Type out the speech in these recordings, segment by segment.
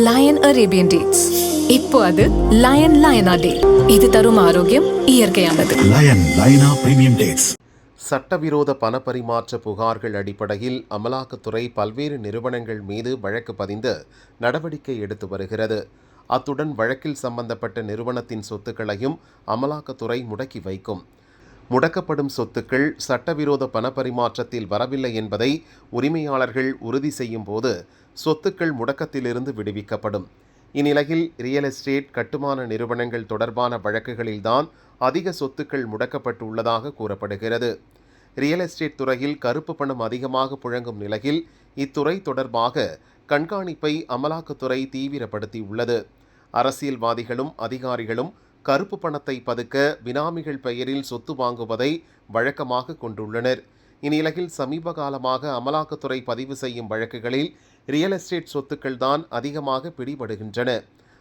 Line Arabian dates. இப்போ அது line லயனா டே. இது தரும் ஆரோக்கியம் இயற்கையானது. லயன் லயனா பிரீமியம் டேட்ஸ். சட்டவிரோத பணப்பரிமாற்ற புகார்கள் அடிப்படையில் அமலாக்கத்துறை பல்வேறு நிறுவனங்கள் மீது வழக்கு பதிந்து நடவடிக்கை எடுத்து வருகிறது. அத்துடன் வழக்கில் சம்பந்தப்பட்ட நிறுவனத்தின் சொத்துக்களையும் அமலாக்கத்துறை முடக்கி வைக்கும். முடக்கப்படும் சொத்துக்கள் சட்டவிரோத பணப்பரிமாற்றத்தில் வரவில்லை என்பதை உரிமையாளர்கள் உறுதி செய்யும் போது சொத்துக்கள் முடக்கத்திலிருந்து விடுவிக்கப்படும். இந்நிலையில் ரியல் எஸ்டேட் கட்டுமான நிறுவனங்கள் தொடர்பான வழக்குகளில்தான் அதிக சொத்துக்கள் முடக்கப்பட்டுள்ளதாக கூறப்படுகிறது. ரியல் எஸ்டேட் துறையில் கருப்பு பணம் அதிகமாக புழங்கும் நிலையில் இத்துறை தொடர்பாக கண்காணிப்பை அமலாக்கத்துறை தீவிரப்படுத்தியுள்ளது. அரசியல்வாதிகளும் அதிகாரிகளும் கருப்பு பணத்தை பதுக்க பினாமிகள் பெயரில் சொத்து வாங்குவதை வழக்கமாக கொண்டுள்ளனர். இந்நிலையில் சமீப காலமாக அமலாக்கத்துறை பதிவு செய்யும் வழக்குகளில் ரியல் எஸ்டேட் சொத்துக்கள் தான் அதிகமாக பிடிபடுகின்றன.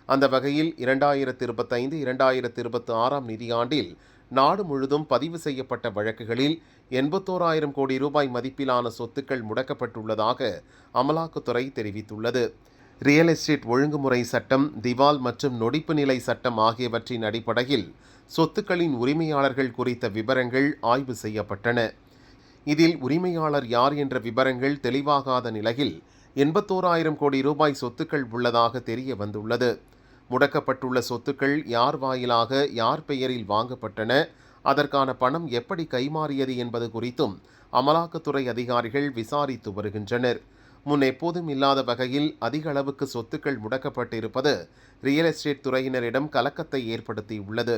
அந்த வகையில் 2025-2026 நிதியாண்டில் நாடு முழுதும் பதிவு செய்யப்பட்ட வழக்குகளில் 81,000 கோடி ரூபாய் மதிப்பிலான சொத்துக்கள் முடக்கப்பட்டுள்ளதாக அமலாக்கத்துறை தெரிவித்துள்ளது. ரியல் எஸ்டேட் ஒழுங்குமுறை சட்டம், திவால் மற்றும் நொடிப்பு நிலை சட்டம் ஆகியவற்றின் அடிப்படையில் சொத்துக்களின் உரிமையாளர்கள் குறித்த விவரங்கள் ஆய்வு செய்யப்பட்டன. இதில் உரிமையாளர் யார் என்ற விவரங்கள் தெளிவாகாத நிலையில் 81,000 கோடி ரூபாய் சொத்துக்கள் உள்ளதாக தெரிய வந்துள்ளது. முடக்கப்பட்டுள்ள சொத்துக்கள் யார் வாயிலாக யார் பெயரில் வாங்கப்பட்டன, அதற்கான பணம் எப்படி கைமாறியது என்பது குறித்தும் அமலாக்கத்துறை அதிகாரிகள் விசாரித்து வருகின்றனர். முன் எப்போதும் இல்லாத வகையில் அதிக அளவுக்கு சொத்துக்கள் முடக்கப்பட்டிருப்பது ரியல் எஸ்டேட் துறையினரிடம் கலக்கத்தை ஏற்படுத்தியுள்ளது.